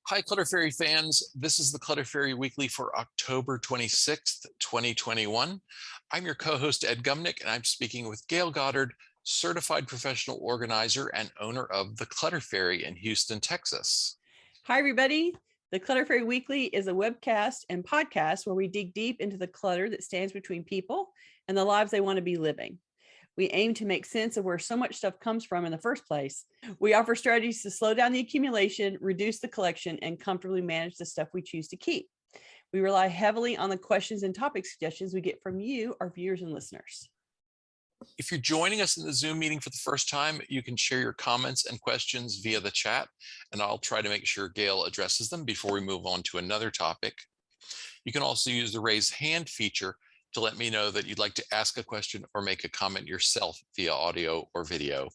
Hi, Clutter Fairy fans. This is the Clutter Fairy Weekly for October 26th, 2021. I'm your co-host, Ed Gumnick, and I'm speaking with Gayle Goddard, certified professional organizer and owner of the Clutter Fairy in Houston, Texas. Hi, everybody. The Clutter Fairy Weekly is a webcast and podcast where we dig deep into the clutter that stands between people and the lives they want to be living. We aim to make sense of where so much stuff comes from in the first place. We offer strategies to slow down the accumulation, reduce the collection, and comfortably manage the stuff we choose to keep. We rely heavily on the questions and topic suggestions we get from you, our viewers and listeners. If you're joining us in the Zoom meeting for the first time, you can share your comments and questions via the chat, and I'll try to make sure Gayle addresses them before we move on to another topic. You can also use the raise hand feature to let me know that you'd like to ask a question or make a comment yourself via audio or video.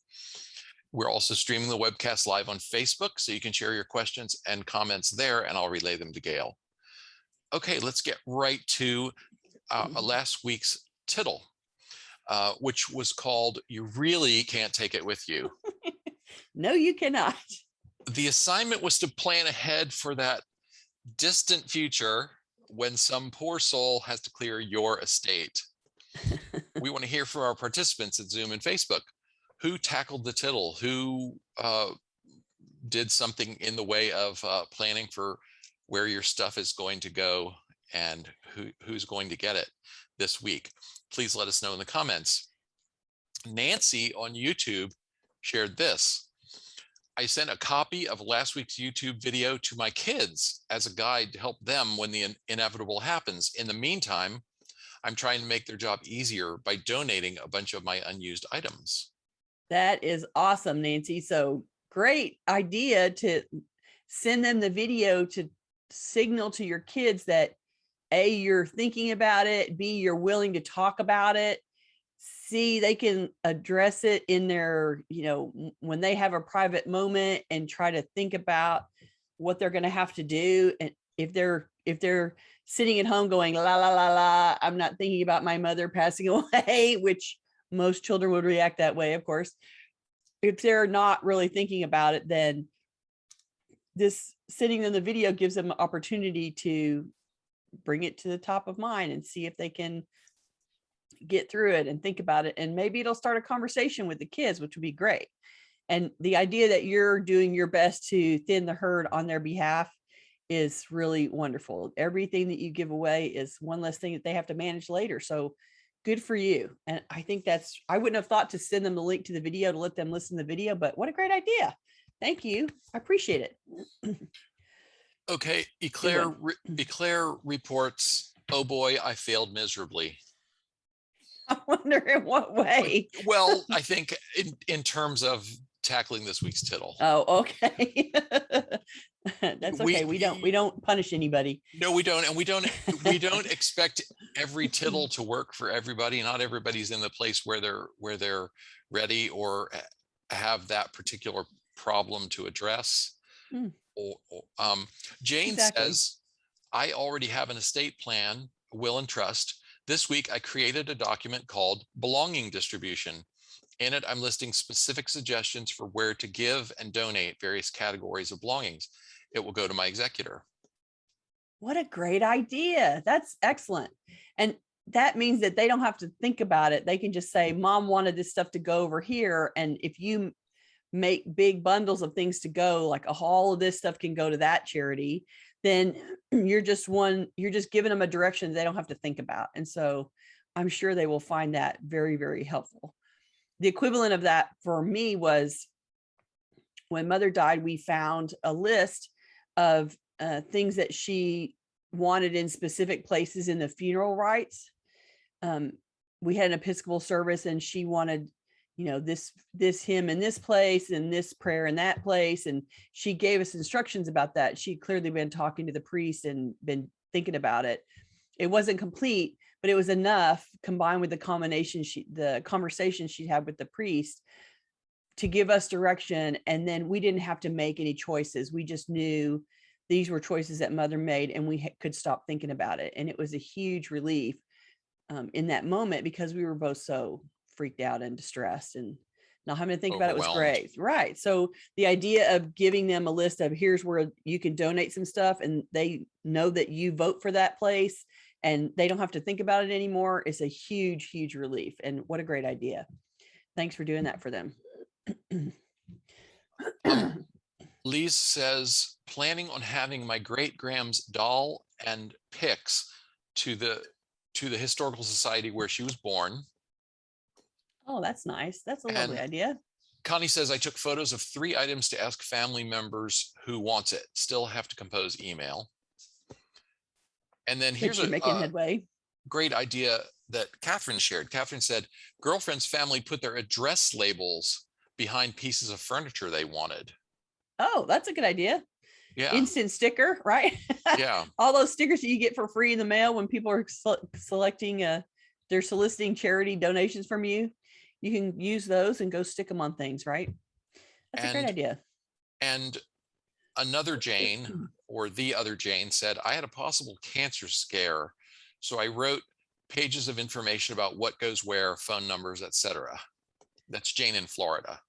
We're also streaming the webcast live on Facebook, so you can share your questions and comments there, and I'll relay them to Gayle. Okay, let's get right to last week's tittle, which was called "You Really Can't Take It With You." No, you cannot. The assignment was to plan ahead for that distant future when some poor soul has to clear your estate. We want to hear from our participants at Zoom and Facebook. Who tackled the tittle? Who did something in the way of planning for where your stuff is going to go and who's going to get it this week? Please let us know in the comments. Nancy on YouTube shared this. I sent a copy of last week's YouTube video to my kids as a guide to help them when the inevitable happens. In the meantime, I'm trying to make their job easier by donating a bunch of my unused items. That is awesome, Nancy. So great idea to send them the video to signal to your kids that A, you're thinking about it, B, you're willing to talk about it, C, they can address it in their, when they have a private moment and try to think about what they're going to have to do. And if they're sitting at home going, la, la, la, la, I'm not thinking about my mother passing away, which most children would react that way, of course. If they're not really thinking about it, then this sitting in the video gives them an opportunity to bring it to the top of mind and see if they can get through it and think about it. And maybe it'll start a conversation with the kids, which would be great. And the idea that you're doing your best to thin the herd on their behalf is really wonderful. Everything that you give away is one less thing that they have to manage later. So good for you. And I think I wouldn't have thought to send them the link to the video to let them listen to the video, but what a great idea. Thank you. I appreciate it. Okay, Eclair reports, oh boy, I failed miserably. I wonder in what way. Well, I think in terms of tackling this week's tittle. Oh, okay. That's okay. We don't punish anybody. No, we don't. And we don't expect every tittle to work for everybody. Not everybody's in the place where they're ready or have that particular problem to address. Jane says, I already have an estate plan, will and trust. This week, I created a document called Belonging Distribution. In it, I'm listing specific suggestions for where to give and donate various categories of belongings. It will go to my executor. What a great idea. That's excellent. And that means that they don't have to think about it. They can just say, Mom wanted this stuff to go over here. And if you make big bundles of things to go, like all of this stuff can go to that charity, then you're just giving them a direction they don't have to think about. And so I'm sure they will find that very, very helpful. The equivalent of that for me was when Mother died, we found a list of things that she wanted in specific places in the funeral rites. We had an Episcopal service and she wanted, this hymn in this place and this prayer in that place. And she gave us instructions about that. She'd clearly been talking to the priest and been thinking about it. It wasn't complete, but it was enough combined with the conversation she had with the priest to give us direction. And then we didn't have to make any choices. We just knew these were choices that Mother made and we could stop thinking about it. And it was a huge relief in that moment because we were both so freaked out and distressed. And not having to think about it was Overwhelmed. great. Right. So the idea of giving them a list of here's where you can donate some stuff and they know that you vote for that place and they don't have to think about it anymore is a huge, huge relief. And what a great idea. Thanks for doing that for them. Lise says, planning on having my great Graham's doll and pics to the historical society where she was born. Oh, that's nice. That's a lovely idea. Connie says, I took photos of 3 items to ask family members who wants it. Still have to compose email. And then here's making headway. Great idea that Catherine shared. Catherine said, girlfriend's family put their address labels behind pieces of furniture they wanted. Oh, that's a good idea. Yeah. Instant sticker, right? Yeah. All those stickers that you get for free in the mail when people are they're soliciting charity donations from you. You can use those and go stick them on things, right? That's a great idea. And another Jane, or the other Jane, said, I had a possible cancer scare, so I wrote pages of information about what goes where, phone numbers, etc. That's Jane in Florida.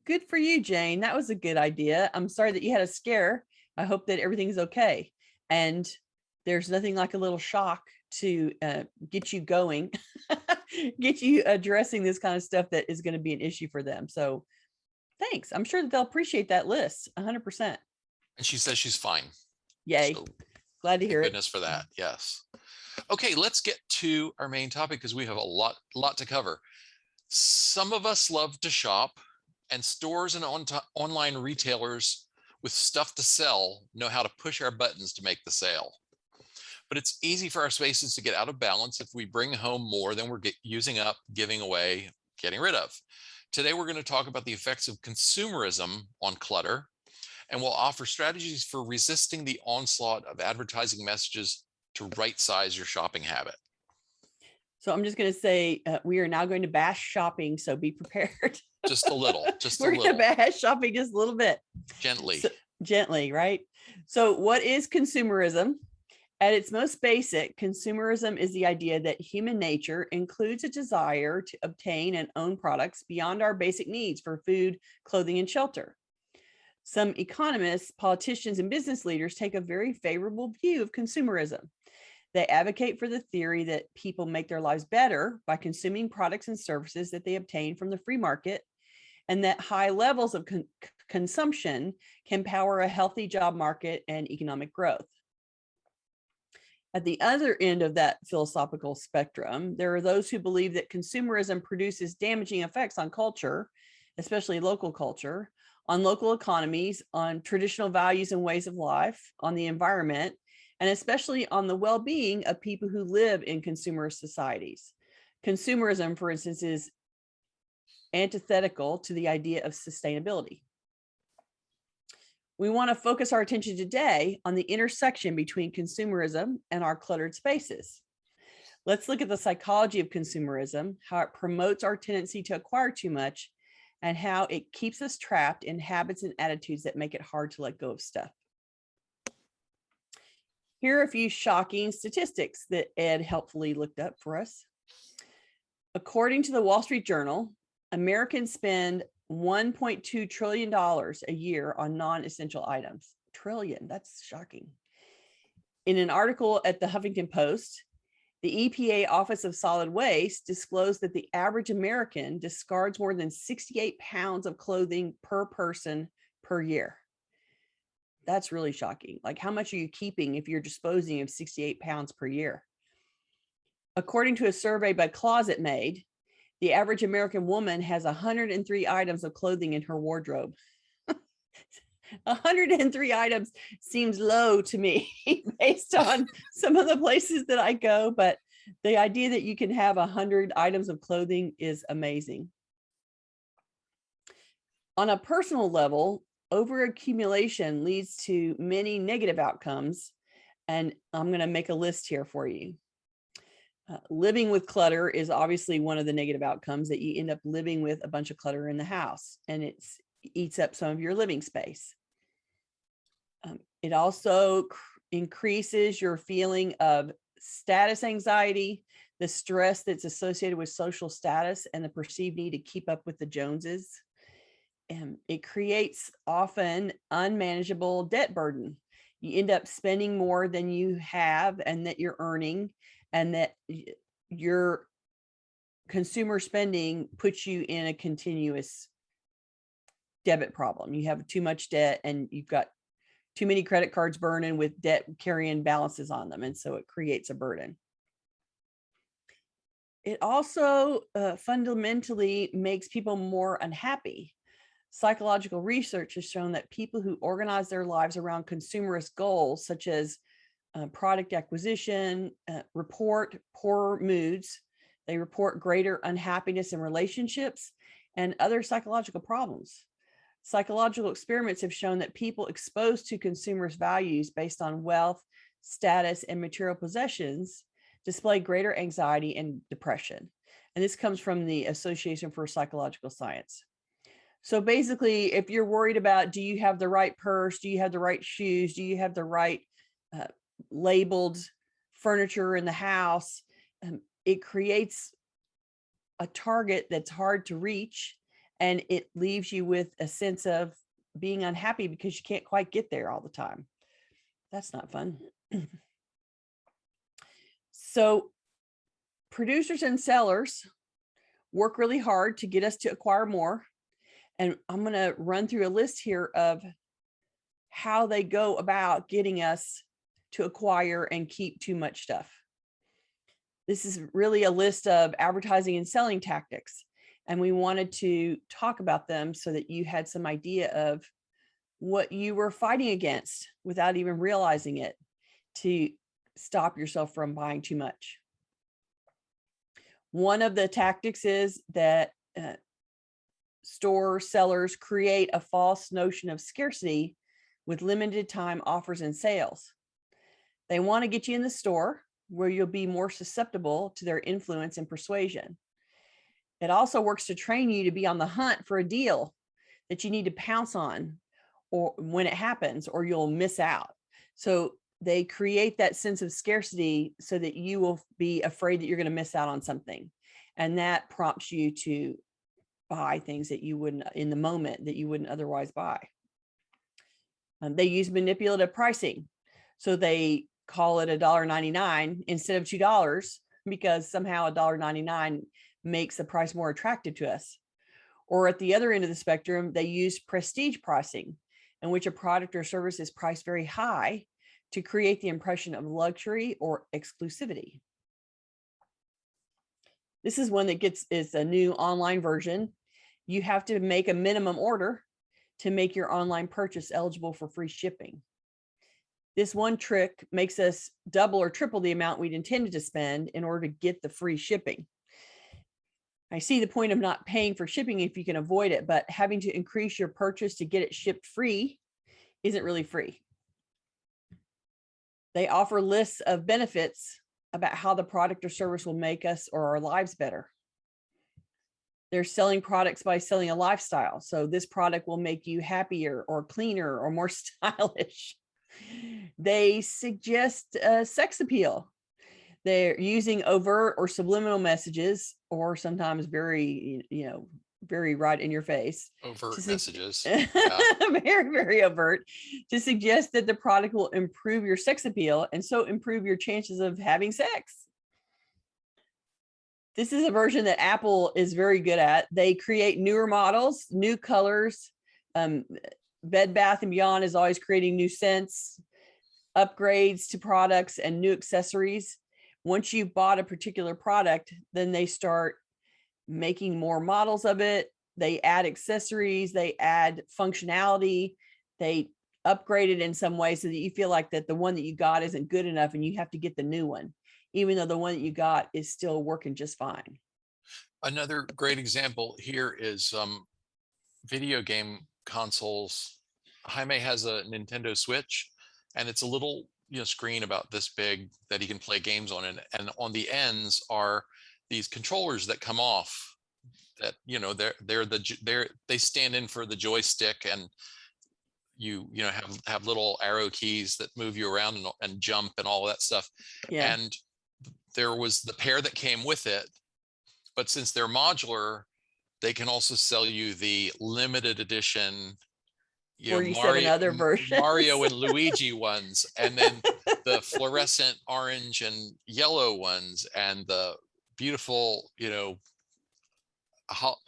Good for you, Jane. That was a good idea. I'm sorry that you had a scare. I hope that everything's okay. And there's nothing like a little shock to get you going, get you addressing this kind of stuff that is going to be an issue for them. So thanks. I'm sure that they'll appreciate that list 100%. And she says she's fine. Yay. So, glad to hear it. Goodness for that. Yes. Okay, let's get to our main topic because we have a lot to cover. Some of us love to shop, and stores and online retailers with stuff to sell know how to push our buttons to make the sale. But it's easy for our spaces to get out of balance if we bring home more than we're using up, giving away, getting rid of. Today, we're going to talk about the effects of consumerism on clutter, and we'll offer strategies for resisting the onslaught of advertising messages to right-size your shopping habit. So I'm just going to say we are now going to bash shopping, so be prepared. Just a little. We're going to bash shopping just a little bit. Gently. Gently, right? So what is consumerism? At its most basic, consumerism is the idea that human nature includes a desire to obtain and own products beyond our basic needs for food, clothing, and shelter. Some economists, politicians, and business leaders take a very favorable view of consumerism. They advocate for the theory that people make their lives better by consuming products and services that they obtain from the free market, and that high levels of consumption can power a healthy job market and economic growth. At the other end of that philosophical spectrum, there are those who believe that consumerism produces damaging effects on culture, especially local culture, on local economies, on traditional values and ways of life, on the environment, and especially on the well-being of people who live in consumerist societies. Consumerism, for instance, is antithetical to the idea of sustainability. We want to focus our attention today on the intersection between consumerism and our cluttered spaces. Let's look at the psychology of consumerism, how it promotes our tendency to acquire too much, and how it keeps us trapped in habits and attitudes that make it hard to let go of stuff. Here are a few shocking statistics that Ed helpfully looked up for us. According to the Wall Street Journal, Americans spend $1.2 trillion a year on non-essential items. Trillion, that's shocking. In an article at the Huffington Post, the EPA Office of Solid Waste disclosed that the average American discards more than 68 pounds of clothing per person per year. That's really shocking. Like, how much are you keeping if you're disposing of 68 pounds per year? According to a survey by Closet Made, the average American woman has 103 items of clothing in her wardrobe. 103 items seems low to me based on some of the places that I go, but the idea that you can have 100 items of clothing is amazing. On a personal level, overaccumulation leads to many negative outcomes, and I'm going to make a list here for you. Living with clutter is obviously one of the negative outcomes, that you end up living with a bunch of clutter in the house, and it eats up some of your living space. It also increases your feeling of status anxiety, the stress that's associated with social status, and the perceived need to keep up with the Joneses. And it creates often unmanageable debt burden. You end up spending more than you have and that you're earning, and that your consumer spending puts you in a continuous debit problem. You have too much debt and you've got too many credit cards burning with debt carrying balances on them. And so it creates a burden. It also fundamentally makes people more unhappy. Psychological research has shown that people who organize their lives around consumerist goals, such as product acquisition, report poor moods. They report greater unhappiness in relationships and other psychological problems. Psychological experiments have shown that people exposed to consumers' values based on wealth, status, and material possessions display greater anxiety and depression. And this comes from the Association for Psychological Science. So basically, if you're worried about, do you have the right purse? Do you have the right shoes? Do you have the right labeled furniture in the house? It creates a target that's hard to reach, and it leaves you with a sense of being unhappy because you can't quite get there all the time. That's not fun. So producers and sellers work really hard to get us to acquire more. And I'm going to run through a list here of how they go about getting us to acquire and keep too much stuff. This is really a list of advertising and selling tactics. And we wanted to talk about them so that you had some idea of what you were fighting against without even realizing it, to stop yourself from buying too much. One of the tactics is that store sellers create a false notion of scarcity with limited time offers and sales. They want to get you in the store where you'll be more susceptible to their influence and persuasion. It also works to train you to be on the hunt for a deal that you need to pounce on or when it happens, or you'll miss out. So they create that sense of scarcity so that you will be afraid that you're going to miss out on something. And that prompts you to buy things that you wouldn't in the moment that you wouldn't otherwise buy. They use manipulative pricing. So they call it $1.99 instead of $2 because somehow $1.99 makes the price more attractive to us. Or at the other end of the spectrum, they use prestige pricing, in which a product or service is priced very high to create the impression of luxury or exclusivity. This is one that is a new online version. You have to make a minimum order to make your online purchase eligible for free shipping. This one trick makes us double or triple the amount we'd intended to spend in order to get the free shipping. I see the point of not paying for shipping if you can avoid it, but having to increase your purchase to get it shipped free isn't really free. They offer lists of benefits about how the product or service will make us or our lives better. They're selling products by selling a lifestyle. So this product will make you happier or cleaner or more stylish. They suggest sex appeal. They're using overt or subliminal messages, or sometimes very, very right in your face. Overt messages. Yeah. Very, very overt, to suggest that the product will improve your sex appeal and so improve your chances of having sex. This is a version that Apple is very good at. They create newer models, new colors. Bed Bath & Beyond is always creating new scents, upgrades to products, and new accessories. Once you've bought a particular product, then they start making more models of it. They add accessories, they add functionality, they upgrade it in some way so that you feel like that the one that you got isn't good enough and you have to get the new one, even though the one that you got is still working just fine. Another great example here is video game consoles. Jaime has a Nintendo Switch, and it's a little screen about this big that he can play games on, and on the ends are these controllers that come off that they stand in for the joystick, and you have little arrow keys that move you around and jump and all of that stuff. Yeah. And there was the pair that came with it, but since they're modular, they can also sell you the limited edition, 47 other versions. Mario and Luigi ones, and then the fluorescent orange and yellow ones, and the beautiful,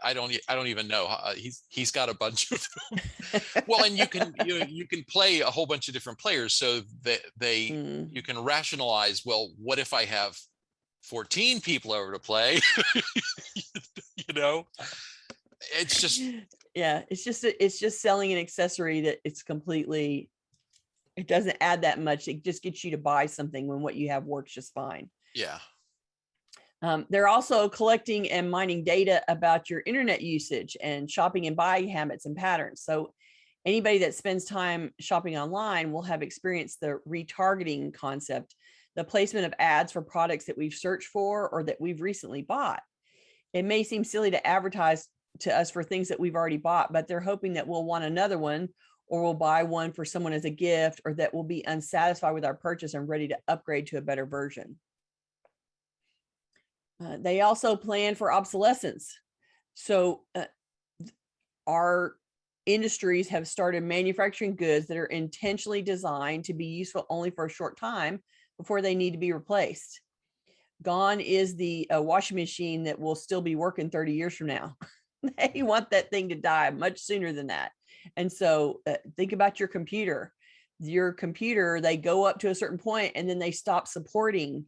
I don't even know. He's got a bunch of them. Well, and you can play a whole bunch of different players, so that you can rationalize. Well, what if I have 14 people over to play? It's just it's just selling an accessory that it doesn't add that much. It just gets you to buy something when what you have works just fine. Yeah. They're also collecting and mining data about your internet usage and shopping and buying habits and patterns. So anybody that spends time shopping online will have experienced the retargeting concept, the placement of ads for products that we've searched for or that we've recently bought. It may seem silly to advertise to us for things that we've already bought, but they're hoping that we'll want another one, or we'll buy one for someone as a gift, or that we'll be unsatisfied with our purchase and ready to upgrade to a better version. They also plan for obsolescence. So our industries have started manufacturing goods that are intentionally designed to be useful only for a short time before they need to be replaced. Gone is the washing machine that will still be working 30 years from now. They want that thing to die much sooner than that. And so think about your computer. Your computer, they go up to a certain point and then they stop supporting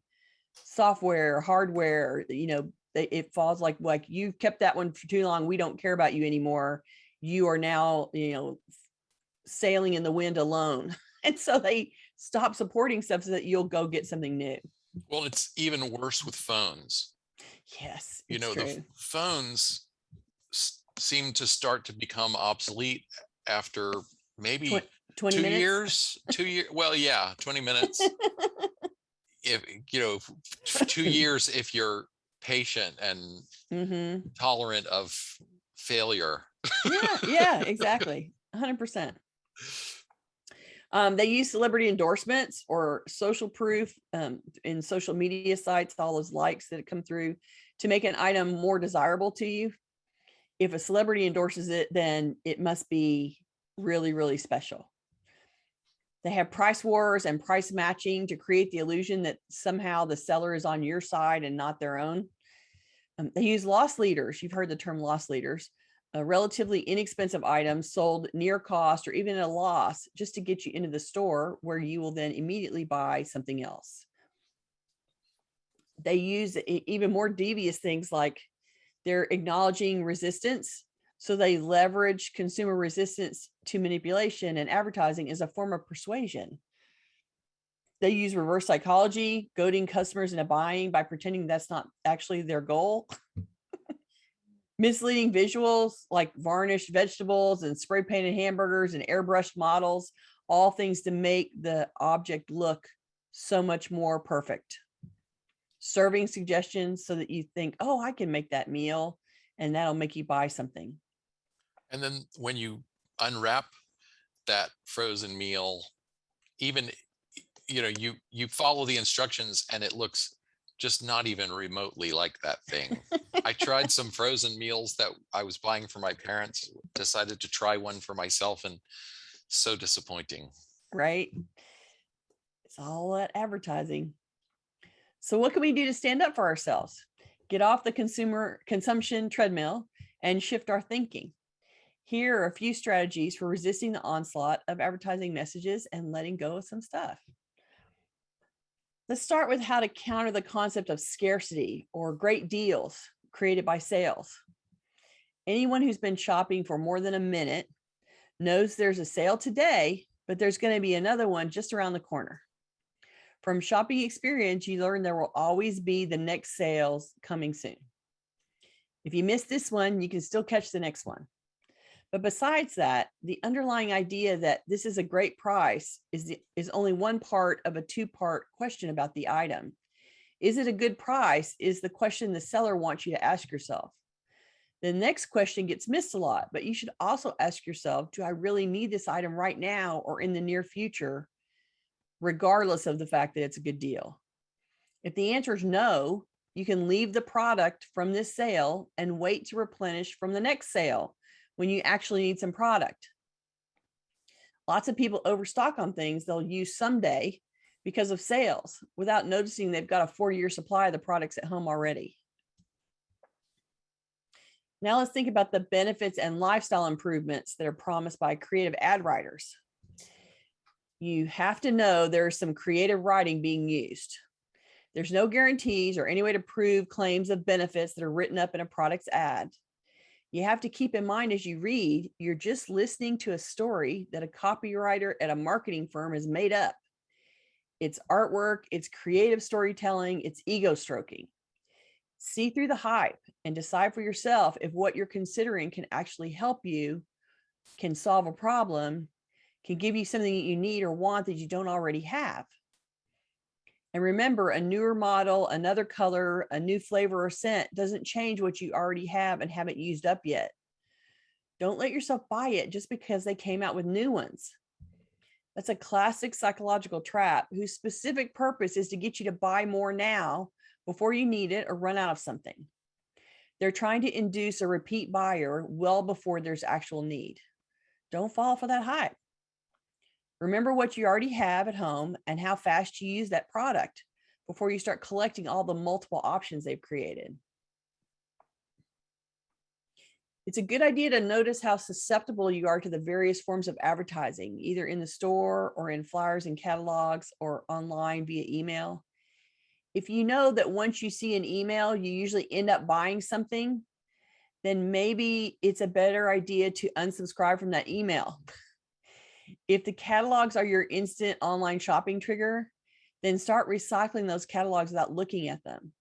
software, hardware, it falls like you've kept that one for too long. We don't care about you anymore. You are now, sailing in the wind alone. And so they stop supporting stuff so that you'll go get something new. Well, it's even worse with phones. Yes. The phones seem to start to become obsolete after maybe 20 minutes? years. 2 years. Well, yeah, 20 minutes. If 2 years, if you're patient and tolerant of failure. Yeah, exactly. 100%. They use celebrity endorsements or social proof in social media sites, all those likes that come through, to make an item more desirable to you. If a celebrity endorses it, then it must be really, really special. They have price wars and price matching to create the illusion that somehow the seller is on your side and not their own. They use loss leaders. You've heard the term loss leaders. Relatively inexpensive items sold near cost or even at a loss just to get you into the store where you will then immediately buy something else. They use even more devious things like they're acknowledging resistance. So they leverage consumer resistance to manipulation and advertising as a form of persuasion. They use reverse psychology, goading customers into buying by pretending that's not actually their goal. Misleading visuals like varnished vegetables and spray painted hamburgers and airbrushed models, all things to make the object look so much more perfect. Serving suggestions so that you think, oh, I can make that meal, and that'll make you buy something. And then when you unwrap that frozen meal, even, you follow the instructions and it looks just not even remotely like that thing. I tried some frozen meals that I was buying for my parents, decided to try one for myself, and so disappointing. Right? It's all that advertising. So what can we do to stand up for ourselves? Get off the consumption treadmill and shift our thinking. Here are a few strategies for resisting the onslaught of advertising messages and letting go of some stuff. Let's start with how to counter the concept of scarcity or great deals created by sales. Anyone who's been shopping for more than a minute knows there's a sale today, but there's going to be another one just around the corner. From shopping experience, you learn there will always be the next sales coming soon. If you miss this one, you can still catch the next one. But besides that, the underlying idea that this is a great price is only one part of a two-part question about the item. Is it a good price? Is the question the seller wants you to ask yourself. The next question gets missed a lot, but you should also ask yourself, do I really need this item right now or in the near future, regardless of the fact that it's a good deal? If the answer is no, you can leave the product from this sale and wait to replenish from the next sale when you actually need some product. Lots of people overstock on things they'll use someday because of sales without noticing they've got a 4-year supply of the products at home already. Now let's think about the benefits and lifestyle improvements that are promised by creative ad writers. You have to know there's some creative writing being used. There's no guarantees or any way to prove claims of benefits that are written up in a product's ad. You have to keep in mind as you read, you're just listening to a story that a copywriter at a marketing firm has made up. It's artwork, it's creative storytelling, it's ego stroking. See through the hype and decide for yourself if what you're considering can actually help you, can solve a problem, can give you something that you need or want that you don't already have. And remember, a newer model, another color, a new flavor or scent doesn't change what you already have and haven't used up yet. Don't let yourself buy it just because they came out with new ones. That's a classic psychological trap whose specific purpose is to get you to buy more now before you need it or run out of something. They're trying to induce a repeat buyer well before there's actual need. Don't fall for that hype. Remember what you already have at home and how fast you use that product before you start collecting all the multiple options they've created. It's a good idea to notice how susceptible you are to the various forms of advertising, either in the store or in flyers and catalogs or online via email. If you know that once you see an email, you usually end up buying something, then maybe it's a better idea to unsubscribe from that email. If the catalogs are your instant online shopping trigger, then start recycling those catalogs without looking at them,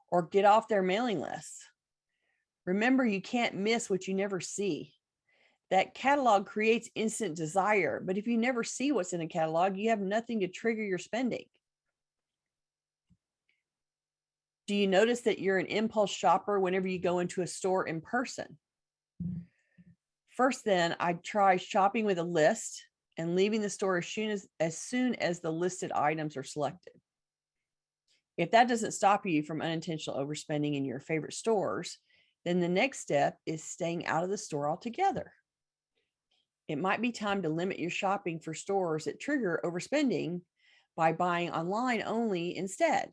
or get off their mailing lists. Remember, you can't miss what you never see. That catalog creates instant desire, but if you never see what's in a catalog, you have nothing to trigger your spending. Do you notice that you're an impulse shopper whenever you go into a store in person? First, then, I try shopping with a list and leaving the store as soon as the listed items are selected. If that doesn't stop you from unintentional overspending in your favorite stores, then the next step is staying out of the store altogether. It might be time to limit your shopping for stores that trigger overspending by buying online only instead.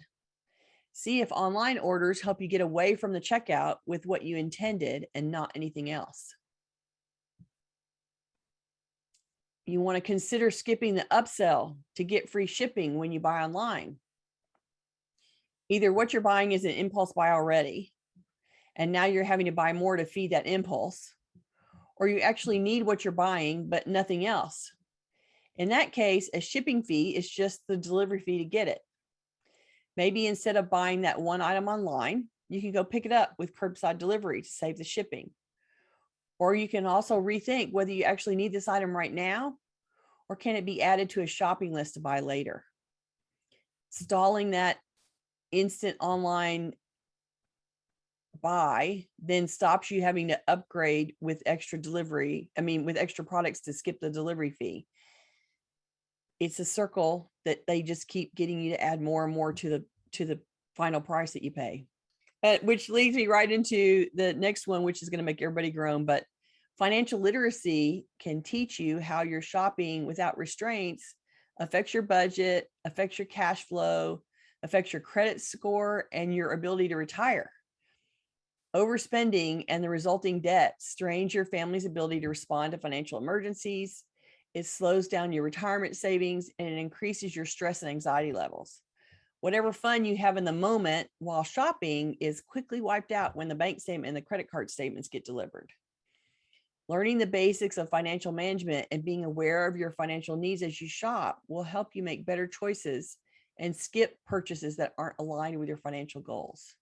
See if online orders help you get away from the checkout with what you intended and not anything else. You want to consider skipping the upsell to get free shipping when you buy online. Either what you're buying is an impulse buy already, and now you're having to buy more to feed that impulse, or you actually need what you're buying, but nothing else. In that case, a shipping fee is just the delivery fee to get it. Maybe instead of buying that one item online, you can go pick it up with curbside delivery to save the shipping. Or you can also rethink whether you actually need this item right now, or can it be added to a shopping list to buy later. Stalling that instant online buy then stops you having to upgrade with extra products to skip the delivery fee. It's a circle that they just keep getting you to add more and more to the final price that you pay. Which leads me right into the next one, which is going to make everybody groan. But financial literacy can teach you how your shopping without restraints affects your budget, affects your cash flow, affects your credit score, and your ability to retire. Overspending and the resulting debt strains your family's ability to respond to financial emergencies. It slows down your retirement savings, and it increases your stress and anxiety levels. Whatever fun you have in the moment while shopping is quickly wiped out when the bank statement and the credit card statements get delivered. Learning the basics of financial management and being aware of your financial needs as you shop will help you make better choices and skip purchases that aren't aligned with your financial goals.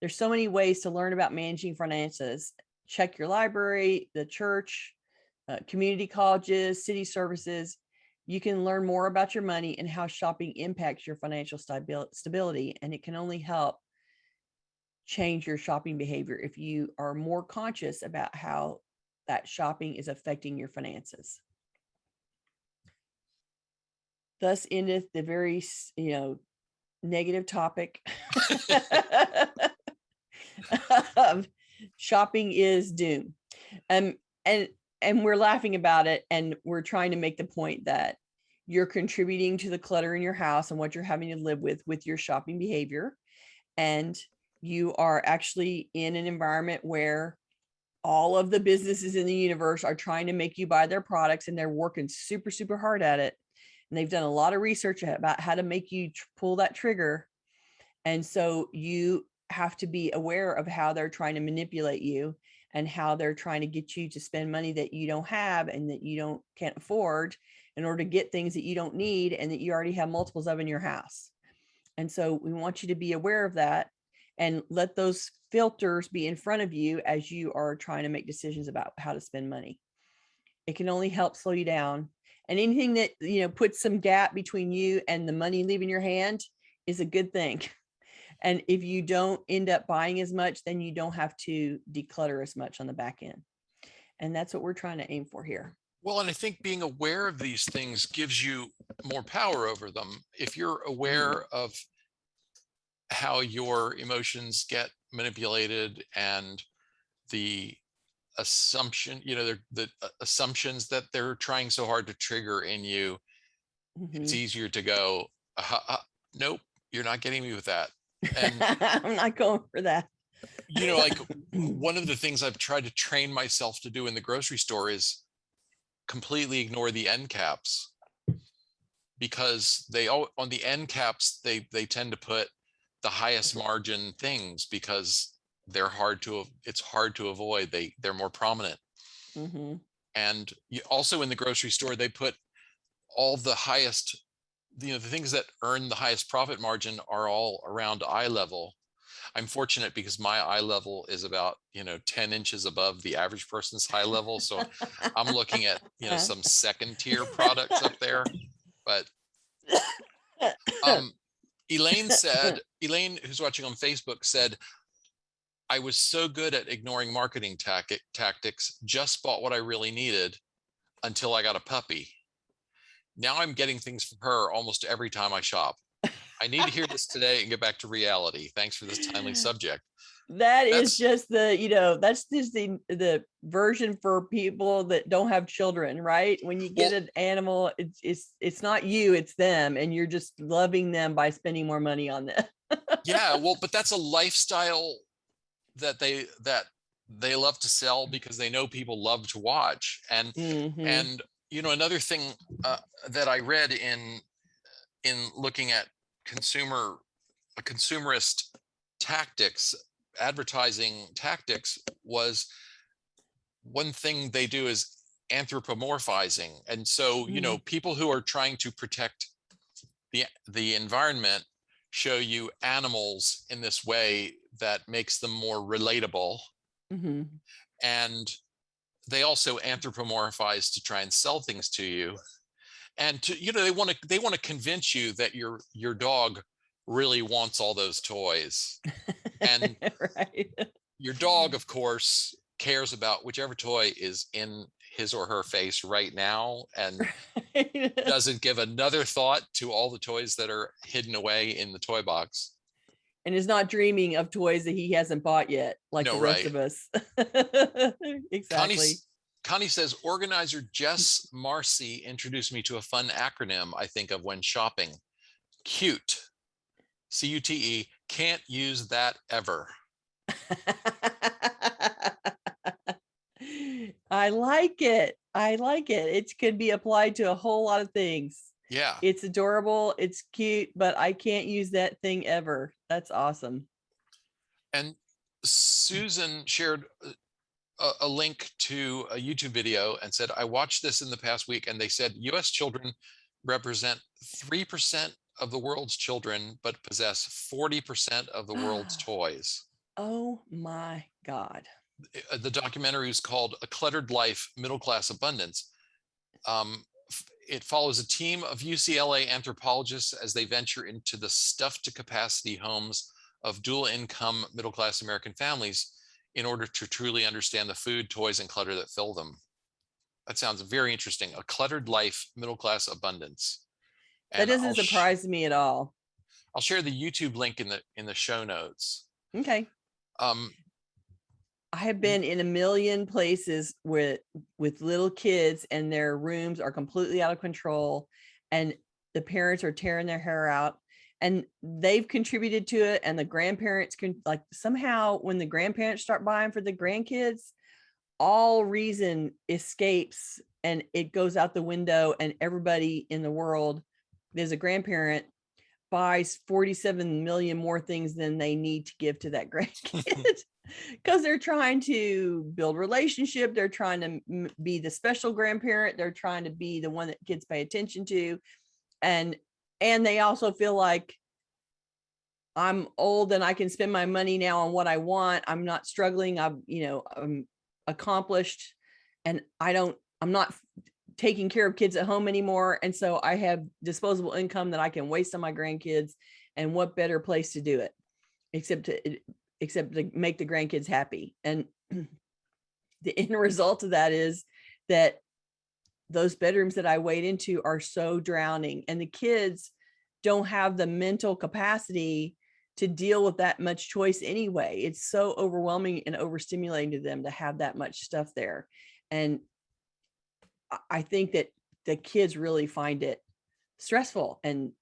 There's so many ways to learn about managing finances. Check your library, the church, community colleges, city services. You can learn more about your money and how shopping impacts your financial stability, and it can only help change your shopping behavior if you are more conscious about how that shopping is affecting your finances. Thus endeth the very, negative topic. Shopping is doom. And we're laughing about it, and we're trying to make the point that you're contributing to the clutter in your house and what you're having to live with your shopping behavior. And you are actually in an environment where all of the businesses in the universe are trying to make you buy their products, and they're working super, super hard at it. And they've done a lot of research about how to make you pull that trigger. And so you have to be aware of how they're trying to manipulate you, and how they're trying to get you to spend money that you don't have and that you can't afford, in order to get things that you don't need and that you already have multiples of in your house. And so we want you to be aware of that, and let those filters be in front of you as you are trying to make decisions about how to spend money. It can only help slow you down. And anything that, puts some gap between you and the money leaving your hand is a good thing. And if you don't end up buying as much, then you don't have to declutter as much on the back end. And that's what we're trying to aim for here. Well, and I think being aware of these things gives you more power over them. If you're aware of how your emotions get manipulated, and the assumption, the assumptions that they're trying so hard to trigger in you, it's easier to go, nope, you're not getting me with that. And I'm not going for that. Like one of the things I've tried to train myself to do in the grocery store is completely ignore the end caps, because on the end caps, they tend to put the highest margin things, because it's hard to avoid. They're more prominent. And also in the grocery store, they put all the highest, the things that earn the highest profit margin are all around eye level. I'm fortunate because my eye level is about 10 inches above the average person's eye level, so I'm looking at some second tier products up there. But Elaine, who's watching on Facebook, said, I was so good at ignoring marketing tactics, just bought what I really needed until I got a puppy. Now I'm getting things from her almost every time I shop. I need to hear this today and get back to reality. Thanks for this timely subject. That's just the version for people that don't have children, right? When you get an animal, it's not you, it's them, and you're just loving them by spending more money on them. Yeah, well, but that's a lifestyle that they love to sell, because they know people love to watch. And and another thing that I read in looking at consumerist tactics, advertising tactics, was one thing they do is anthropomorphizing. And so people who are trying to protect the environment show you animals in this way that makes them more relatable. And they also anthropomorphize to try and sell things to you. And they want to convince you that your dog really wants all those toys. And right. Your dog, of course, cares about whichever toy is in his or her face right now, and doesn't give another thought to all the toys that are hidden away in the toy box. And is not dreaming of toys that he hasn't bought yet, like the rest of us. Exactly. Connie says, organizer Jess Marcy introduced me to a fun acronym I think of when shopping. CUTE. CUTE. Can't use that ever. I like it. It could be applied to a whole lot of things. Yeah. It's adorable. It's cute, but I can't use that thing ever. That's awesome. And Susan shared a link to a YouTube video and said, I watched this in the past week, and they said US children represent 3% of the world's children, but possess 40% of the world's toys. Oh my God. The documentary is called A Cluttered Life, Middle Class Abundance. It follows a team of UCLA anthropologists as they venture into the stuffed to capacity homes of dual income middle class American families in order to truly understand the food, toys, and clutter that fill them. That sounds very interesting. A Cluttered Life, Middle Class Abundance. And that doesn't surprise me at all. I'll share the YouTube link in the show notes. Okay. I have been in a million places with little kids, and their rooms are completely out of control, and the parents are tearing their hair out, and they've contributed to it. And the grandparents can, like, somehow when the grandparents start buying for the grandkids, all reason escapes and it goes out the window, and everybody in the world, there's a grandparent, buys 47 million more things than they need to give to that grandkid. Because they're trying to build relationship, they're trying to be the special grandparent, they're trying to be the one that kids pay attention to, and they also feel like, I'm old and I can spend my money now on what I want. I'm not struggling. I'm accomplished, and I'm not taking care of kids at home anymore. And so I have disposable income that I can waste on my grandkids. And what better place to do it except to make the grandkids happy? And the end result of that is that those bedrooms that I wade into are so drowning, and the kids don't have the mental capacity to deal with that much choice anyway. It's so overwhelming and overstimulating to them to have that much stuff there. And I think that the kids really find it stressful and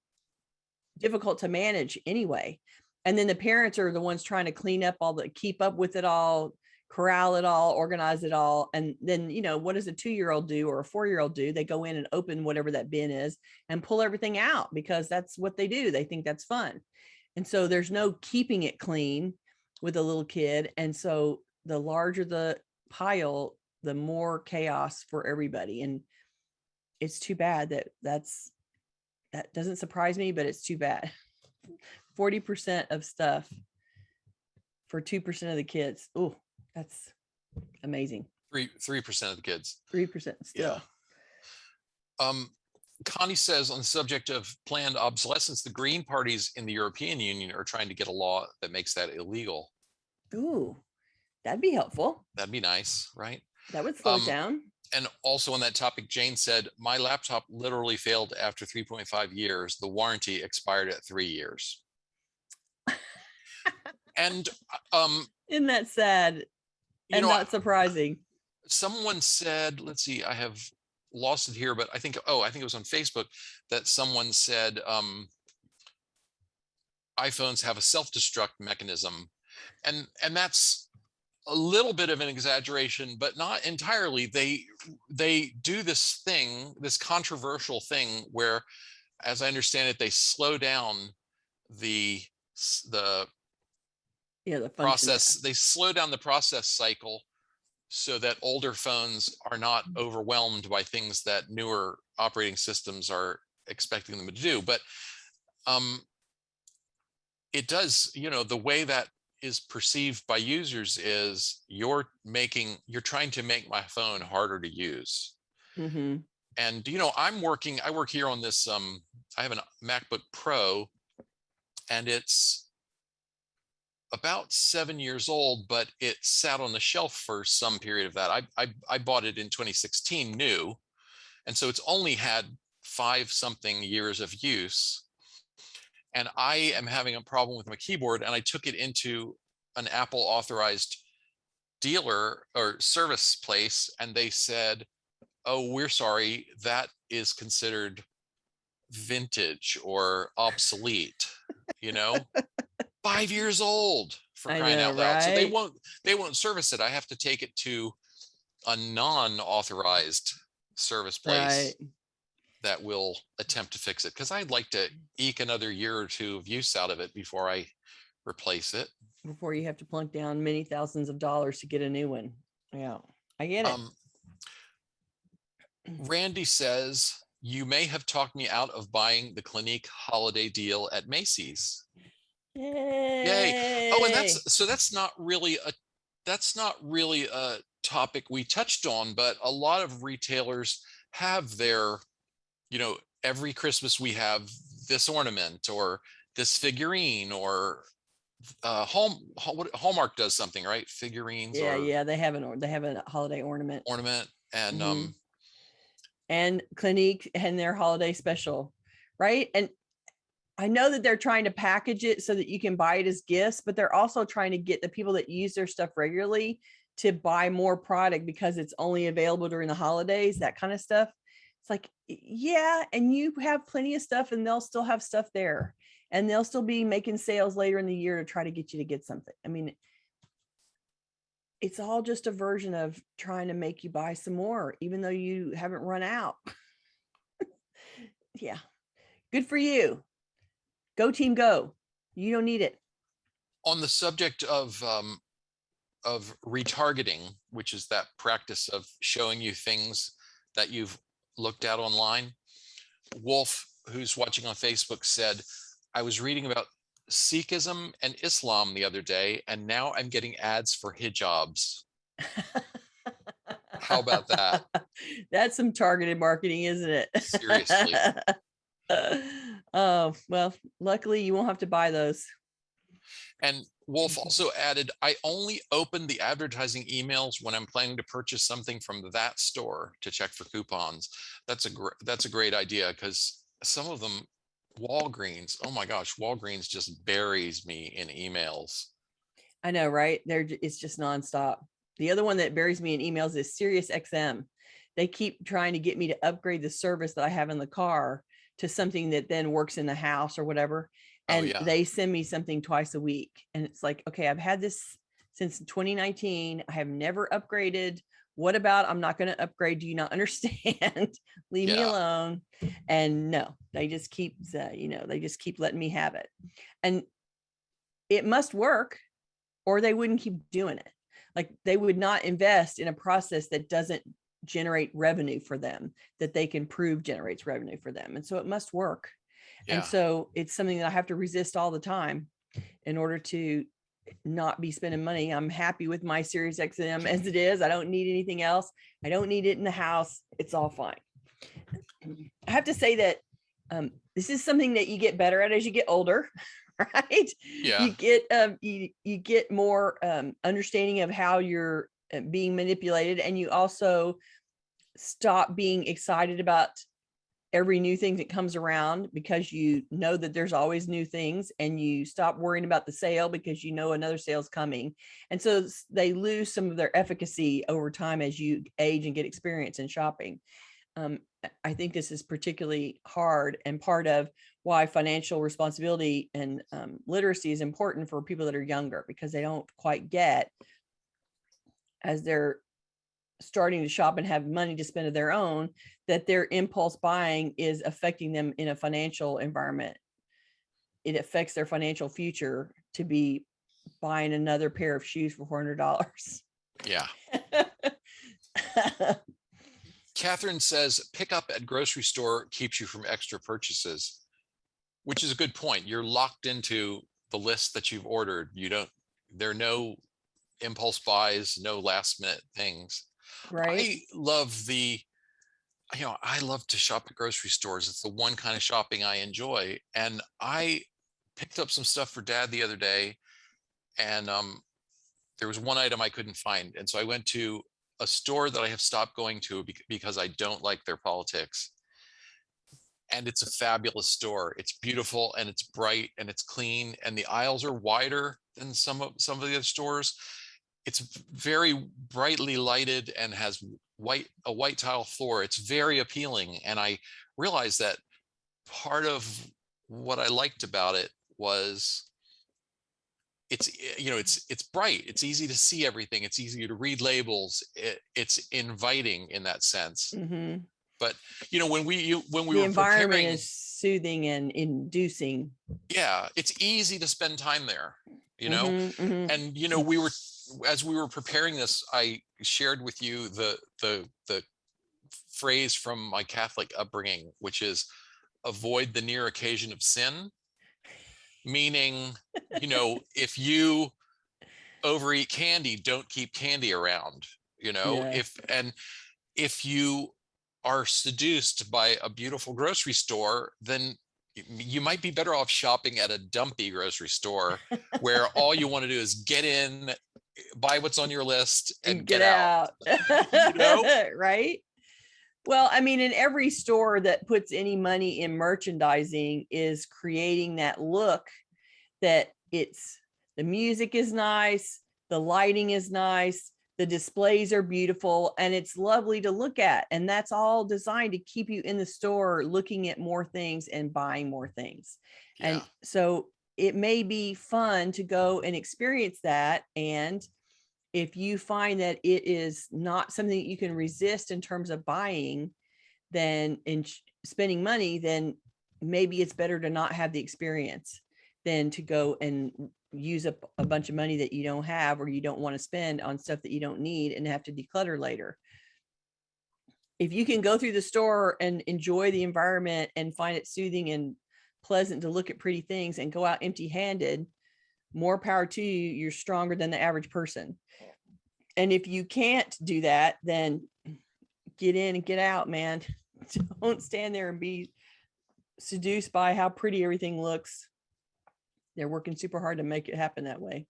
difficult to manage anyway. And then the parents are the ones trying to keep up with it all, corral it all, organize it all. And then, what does a 2-year-old do or a 4-year-old do? They go in and open whatever that bin is and pull everything out, because that's what they do. They think that's fun. And so there's no keeping it clean with a little kid. And so the larger the pile, the more chaos for everybody. And it's too bad that doesn't surprise me, but it's too bad. 40% of stuff for 2% of the kids. Oh, that's amazing. 3% of the kids. 3% still. Yeah. Connie says, on the subject of planned obsolescence, the Green parties in the European Union are trying to get a law that makes that illegal. Ooh, that'd be helpful. That'd be nice, right? That would slow it down. And also on that topic, Jane said, my laptop literally failed after 3.5 years. The warranty expired at 3 years. And isn't that sad and not surprising? Someone said, let's see, I have lost it here, but I think it was on Facebook that someone said iPhones have a self-destruct mechanism, and that's a little bit of an exaggeration, but not entirely. They do this controversial thing where, as I understand it, they slow down the process. They slow down the process cycle so that older phones are not overwhelmed by things that newer operating systems are expecting them to do. But it does, the way that is perceived by users is you're trying to make my phone harder to use. Mm-hmm. And I work here on this I have a MacBook Pro, and it's about 7 years old, but it sat on the shelf for some period of that. I bought it in 2016 new, and so it's only had 5-something years of use. And I am having a problem with my keyboard, and I took it into an Apple authorized dealer or service place, and they said, oh, we're sorry, that is considered vintage or obsolete, 5 years old, for crying out loud. So they won't service it. I have to take it to a non-authorized service place that will attempt to fix it, because I'd like to eke another year or two of use out of it before I replace it. Before you have to plunk down many thousands of dollars to get a new one. Yeah, I get it. Randy says, you may have talked me out of buying the Clinique holiday deal at Macy's. Yay. Oh, and that's not really a topic we touched on, but a lot of retailers have their, every Christmas we have this ornament or this figurine, or Hallmark does something, right? Figurines. Yeah, they have a holiday ornament. And mm-hmm. And Clinique and their holiday special, right? And I know that they're trying to package it so that you can buy it as gifts, but they're also trying to get the people that use their stuff regularly to buy more product because it's only available during the holidays, that kind of stuff. It's like, yeah, and you have plenty of stuff and they'll still have stuff there and they'll still be making sales later in the year to try to get you to get something. I mean, it's all just a version of trying to make you buy some more, even though you haven't run out. Yeah. Good for you. Go team, go. You don't need it. On the subject of retargeting, which is that practice of showing you things that you've looked at online, Wolf, who's watching on Facebook, said, I was reading about Sikhism and Islam the other day, and now I'm getting ads for hijabs. How about that? That's some targeted marketing, isn't it? Seriously. Oh, well, luckily you won't have to buy those. And Wolf also added, I only open the advertising emails when I'm planning to purchase something from that store to check for coupons. That's a great idea, because some of them, Walgreens, oh my gosh, Walgreens just buries me in emails. I know, right? It's just nonstop. The other one that buries me in emails is SiriusXM. They keep trying to get me to upgrade the service that I have in the car to something that then works in the house or whatever. And they send me something twice a week. And it's like, okay, I've had this since 2019. I have never upgraded. What about, I'm not going to upgrade. Do you not understand? Leave me alone. And no, they just keep, they just keep letting me have it. And it must work or they wouldn't keep doing it. Like they would not invest in a process that doesn't generate revenue for them, that they can prove generates revenue for them. And so it must work. Yeah. And so it's something that I have to resist all the time in order to not be spending money. I'm happy with my SiriusXM as it is. I don't need anything else. I don't need it in the house. It's all fine. I have to say that this is something that you get better at as you get older, right? Yeah. You get more understanding of how you're being manipulated, and you also stop being excited about every new thing that comes around because you know that there's always new things, and you stop worrying about the sale because you know another sale's coming. And so they lose some of their efficacy over time as you age and get experience in shopping. I think this is particularly hard, and part of why financial responsibility and literacy is important for people that are younger, because they don't quite get, as they're starting to shop and have money to spend of their own, that their impulse buying is affecting them in a financial environment. It affects their financial future to be buying another pair of shoes for $400. Yeah. Catherine says, pick up at grocery store keeps you from extra purchases, which is a good point. You're locked into the list that you've ordered. There are no impulse buys, no last minute things. Right. I love to shop at grocery stores. It's the one kind of shopping I enjoy. And I picked up some stuff for Dad the other day, and there was one item I couldn't find. And so I went to a store that I have stopped going to because I don't like their politics. And it's a fabulous store. It's beautiful and it's bright and it's clean, and the aisles are wider than some of the other stores. It's very brightly lighted and has a white tile floor. It's very appealing. And I realized that part of what I liked about it was it's bright. It's easy to see everything. It's easy to read labels. It's inviting in that sense. Mm-hmm. But when we were environment preparing, is soothing and inducing. Yeah, it's easy to spend time there. Mm-hmm, mm-hmm. And as we were preparing this, I shared with you the phrase from my Catholic upbringing, which is avoid the near occasion of sin. Meaning, if you overeat candy, don't keep candy around, yeah. If you are seduced by a beautiful grocery store, then you might be better off shopping at a dumpy grocery store where all you want to do is get in, buy what's on your list, and get out. Right? Well, I mean, in every store that puts any money in merchandising is creating that look that the music is nice, the lighting is nice, the displays are beautiful, and it's lovely to look at. And that's all designed to keep you in the store looking at more things and buying more things. Yeah. And so it may be fun to go and experience that. And if you find that it is not something that you can resist in terms of buying, then in spending money, then maybe it's better to not have the experience than to go and use up a bunch of money that you don't have or you don't want to spend on stuff that you don't need and have to declutter later. If you can go through the store and enjoy the environment and find it soothing and pleasant to look at pretty things and go out empty-handed, more power to you. You're stronger than the average person. And if you can't do that, then get in and get out, man. Don't stand there and be seduced by how pretty everything looks. They're working super hard to make it happen that way.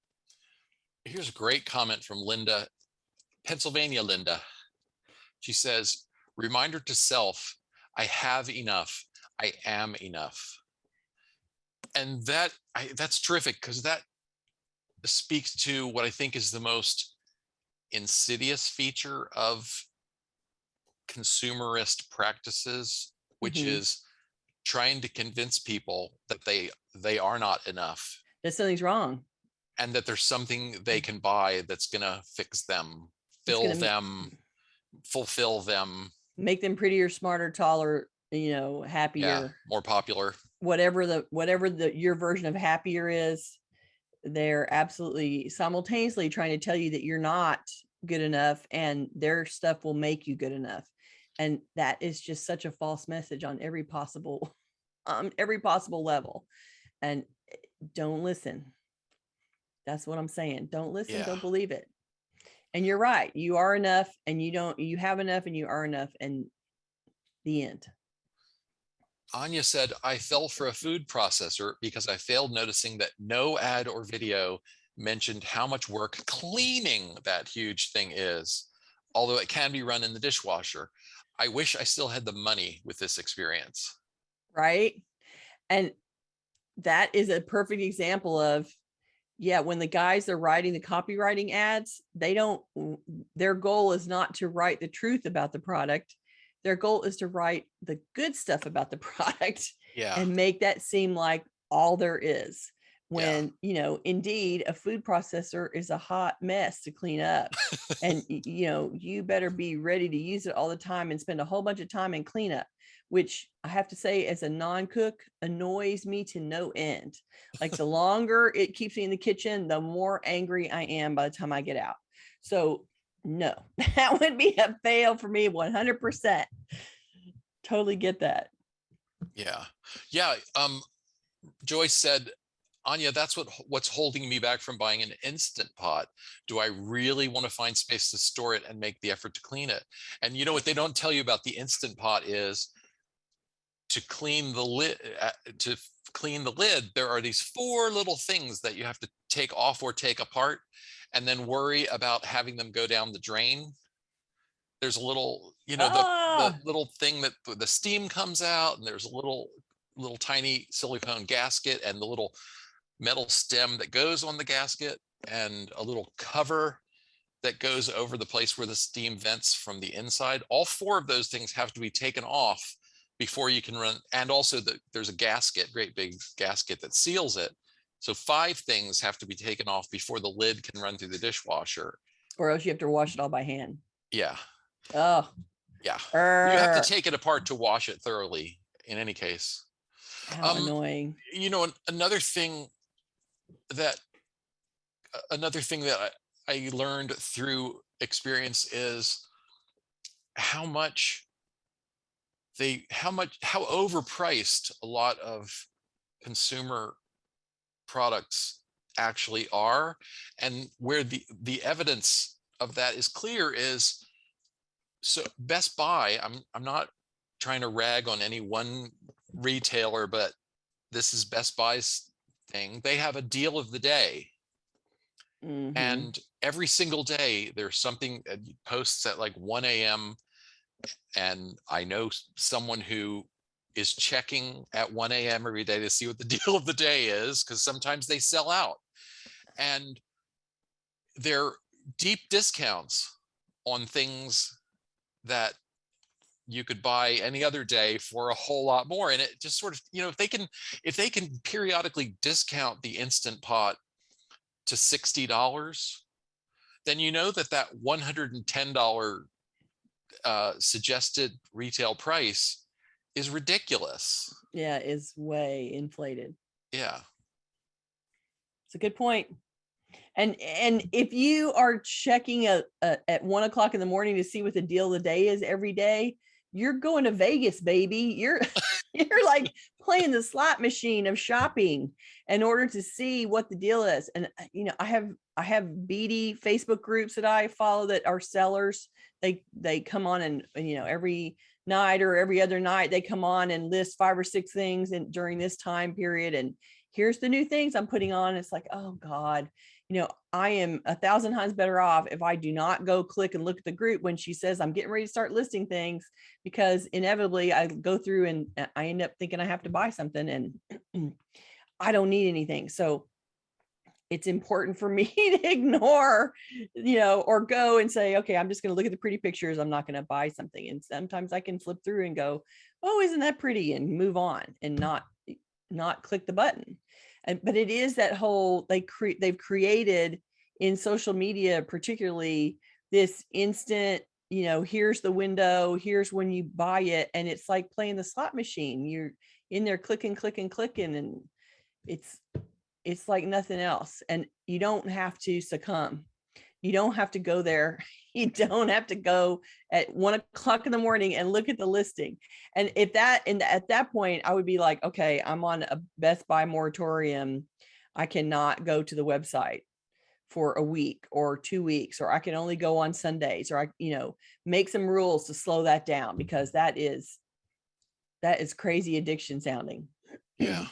Here's a great comment from Linda, Pennsylvania Linda. She says, reminder to self, I have enough. I am enough. And that's terrific, because that speaks to what I think is the most insidious feature of consumerist practices, which is trying to convince people that they are not enough, that something's wrong, and that there's something they can buy that's going to fix them, fill them, fulfill them, make them prettier, smarter, taller, happier, more popular, whatever your version of happier is. They're absolutely simultaneously trying to tell you that you're not good enough, and their stuff will make you good enough. And that is just such a false message on every possible level. And don't listen. That's what I'm saying. Don't listen. Don't believe it. And you're right. You are enough, and you have enough, and you are enough. And the end. Anya said, I fell for a food processor because I failed noticing that no ad or video mentioned how much work cleaning that huge thing is, although it can be run in the dishwasher. I wish I still had the money with this experience. Right. And that is a perfect example of, when the guys are writing the copywriting ads, their goal is not to write the truth about the product. Their goal is to write the good stuff about the product and make that seem like all there is. When, indeed, a food processor is a hot mess to clean up. And, you better be ready to use it all the time and spend a whole bunch of time in cleanup, which I have to say, as a non-cook, annoys me to no end. Like, the longer it keeps me in the kitchen, the more angry I am by the time I get out. So no, that would be a fail for me 100%. Totally get that. Yeah. Joyce said, Anya, that's what's holding me back from buying an Instant Pot. Do I really want to find space to store it and make the effort to clean it? And you know what they don't tell you about the Instant Pot is to clean the lid. There are these 4 little things that you have to take off or take apart, and then worry about having them go down the drain. There's a little, the little thing that the steam comes out, and there's a little tiny silicone gasket, and the little metal stem that goes on the gasket, and a little cover that goes over the place where the steam vents from the inside. All 4 of those things have to be taken off before you can run. And also there's a gasket, great big gasket that seals it. So 5 things have to be taken off before the lid can run through the dishwasher. Or else you have to wash it all by hand. Yeah. Oh. Yeah. You have to take it apart to wash it thoroughly in any case. How annoying. Another thing that I learned through experience is how overpriced a lot of consumer products actually are, and where the evidence of that is clear is, so Best Buy, I'm not trying to rag on any one retailer, but this is Best Buy's thing. They have a deal of the day. And every single day there's something that posts at like 1 a.m. And I know someone who is checking at 1 a.m. every day to see what the deal of the day is, because sometimes they sell out. And they're deep discounts on things that you could buy any other day for a whole lot more. And it just sort of, if they can periodically discount the Instant Pot to $60, then you know that $110 suggested retail price is ridiculous. Yeah, is way inflated. Yeah. It's a good point. And if you are checking at 1 o'clock in the morning to see what the deal of the day is every day, you're going to Vegas, baby. You're like playing the slot machine of shopping in order to see what the deal is. And I have beady Facebook groups that I follow that are sellers. They come on and every night or every other night they come on and list 5 or 6 things and during this time period, and here's the new things I'm putting on. It's like, oh God, I am 1,000 times better off if I do not go click and look at the group when she says I'm getting ready to start listing things, because inevitably I go through and I end up thinking I have to buy something and I don't need anything. So it's important for me to ignore, or go and say, okay, I'm just going to look at the pretty pictures. I'm not going to buy something. And sometimes I can flip through and go, oh, isn't that pretty? And move on and not click the button. But it is that whole, they've created in social media, particularly this instant, here's the window, here's when you buy it. And it's like playing the slot machine. You're in there clicking, and it's like nothing else. And you don't have to succumb. You don't have to go there. You don't have to go at 1 o'clock in the morning and look at the listing. And at that point, I would be like, okay, I'm on a Best Buy moratorium. I cannot go to the website for a week or 2 weeks, or I can only go on Sundays, or make some rules to slow that down, because that is crazy addiction sounding. Yeah.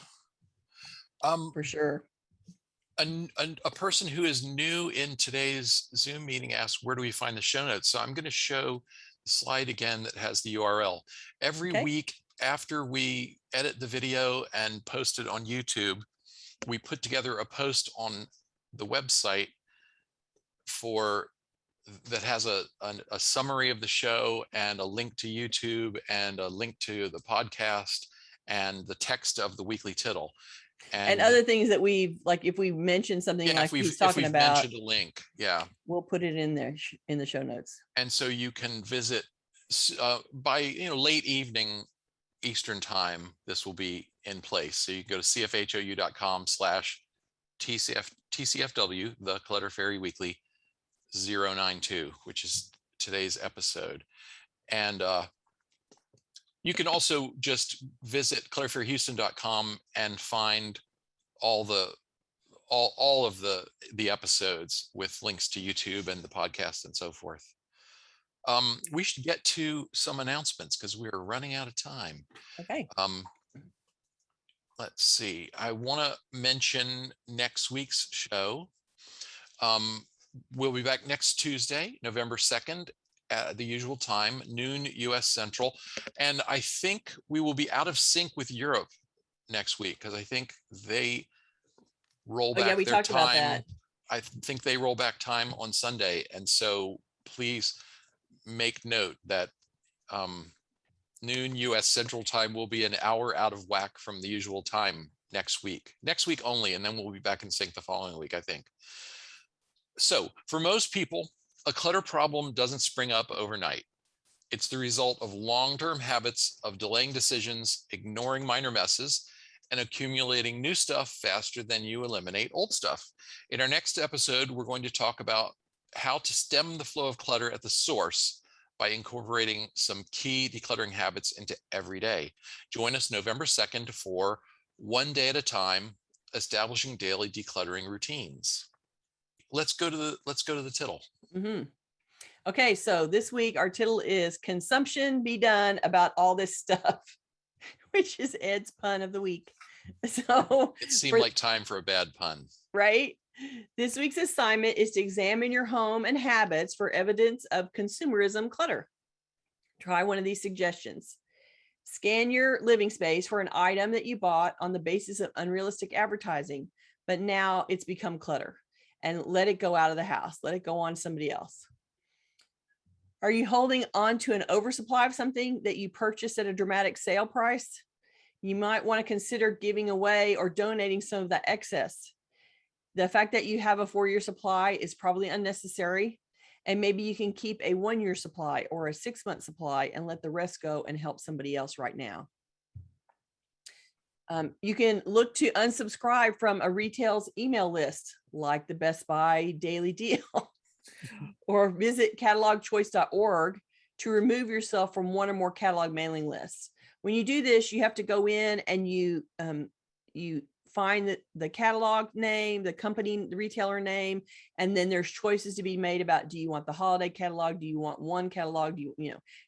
For sure. A person who is new in today's Zoom meeting asked, where do we find the show notes? So I'm going to show the slide again that has the URL. Every week after we edit the video and post it on YouTube, we put together a post on the website that has a summary of the show and a link to YouTube and a link to the podcast and the text of the weekly tittle. And other things that if we mention something he's talking about, mentioned a link, we'll put it in there in the show notes. And so you can visit by late evening Eastern time. This will be in place. So you go to cfhou.com/TCFW, the Clutter Fairy Weekly 092, which is today's episode. And you can also just visit clutterfairyhouston.com and find all of the episodes with links to YouTube and the podcast and so forth. We should get to some announcements because we're running out of time. Okay. Let's see. I want to mention next week's show. We'll be back next Tuesday, November 2nd, at the usual time, noon US Central. And I think we will be out of sync with Europe next week, because I think they roll back their time. About that. I think they roll back time on Sunday. And so please make note that noon US Central time will be an hour out of whack from the usual time next week only. And then we'll be back in sync the following week, I think. So for most people, a clutter problem doesn't spring up overnight. It's the result of long-term habits of delaying decisions, ignoring minor messes, and accumulating new stuff faster than you eliminate old stuff. In our next episode, we're going to talk about how to stem the flow of clutter at the source by incorporating some key decluttering habits into every day. Join us November 2nd for One Day at a Time, Establishing Daily Decluttering Routines. Let's go to the tittle. Mm-hmm. Okay, so this week our tittle is "Consumption Be Done About All This Stuff," which is Ed's pun of the week. So it seemed like time for a bad pun, right? This week's assignment is to examine your home and habits for evidence of consumerism clutter. Try one of these suggestions. Scan your living space for an item that you bought on the basis of unrealistic advertising, but now it's become clutter, and let it go out of the house. Let it go on to somebody else. Are you holding on to an oversupply of something that you purchased at a dramatic sale price? You might want to consider giving away or donating some of that excess. The fact that you have a 4-year supply is probably unnecessary. And maybe you can keep a 1-year supply or a 6-month supply and let the rest go and help somebody else right now. You can look to unsubscribe from a retail's email list, like the Best Buy Daily Deal, or visit catalogchoice.org to remove yourself from one or more catalog mailing lists. When you do this, you have to go in and you find the catalog name, the company, the retailer name, and then there's choices to be made about, do you want the holiday catalog? Do you want one catalog? You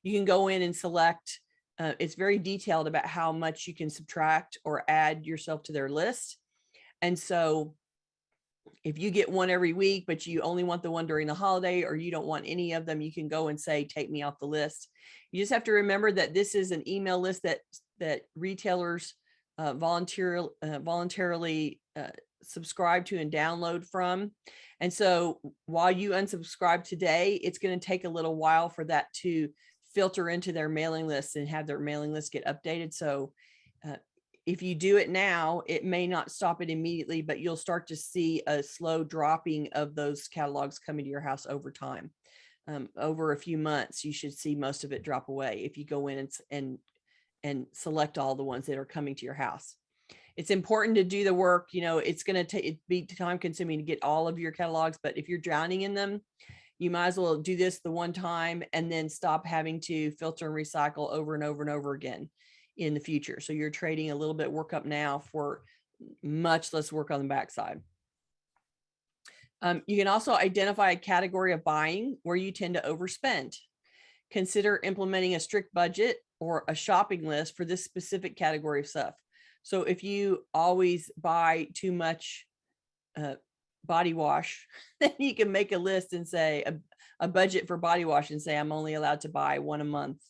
can go in and select. It's very detailed about how much you can subtract or add yourself to their list. And so if you get one every week, but you only want the one during the holiday, or you don't want any of them, you can go and say, take me off the list. You just have to remember that this is an email list that retailers voluntarily subscribe to and download from. And so while you unsubscribe today, it's going to take a little while for that to filter into their mailing list and have their mailing list get updated. So if you do it now, it may not stop it immediately, but you'll start to see a slow dropping of those catalogs coming to your house over time. Over a few months, you should see most of it drop away if you go in and select all the ones that are coming to your house. It's important to do the work. It's going to be time consuming to get all of your catalogs, but if you're drowning in them, you might as well do this the one time and then stop having to filter and recycle over and over and over again in the future. So you're trading a little bit work up now for much less work on the backside. You can also identify a category of buying where you tend to overspend. Consider implementing a strict budget or a shopping list for this specific category of stuff. So if you always buy too much body wash, then you can make a list and say a budget for body wash and say, I'm only allowed to buy one a month,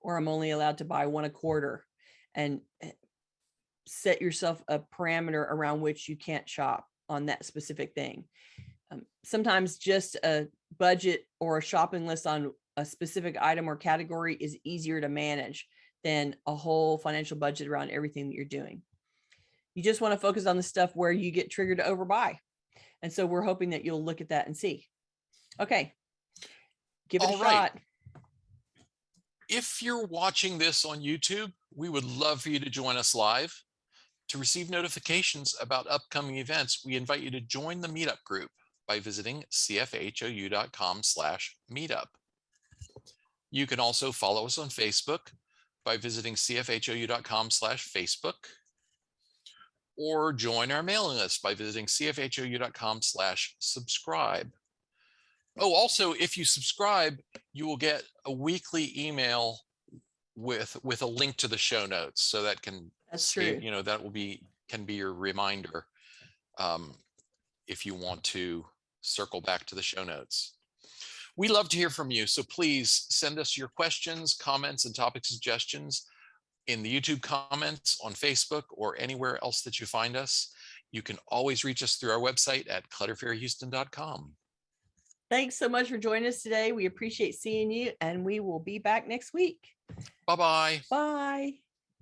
or I'm only allowed to buy one a quarter, and set yourself a parameter around which you can't shop on that specific thing. Sometimes just a budget or a shopping list on a specific item or category is easier to manage than a whole financial budget around everything that you're doing. You just want to focus on the stuff where you get triggered to overbuy. And so we're hoping that you'll look at that and see. Okay, give it a shot. If you're watching this on YouTube, we would love for you to join us live. To receive notifications about upcoming events, we invite you to join the meetup group by visiting cfhou.com/meetup. You can also follow us on Facebook by visiting cfhou.com/Facebook, or join our mailing list by visiting cfhou.com/subscribe. Oh, also, if you subscribe, you will get a weekly email with a link to the show notes. So that can, that's true. That can be your reminder if you want to circle back to the show notes. We love to hear from you. So please send us your questions, comments, and topic suggestions in the YouTube comments, on Facebook, or anywhere else that you find us. You can always reach us through our website at clutterfairyhouston.com. Thanks so much for joining us today. We appreciate seeing you, and we will be back next week. Bye-bye. Bye.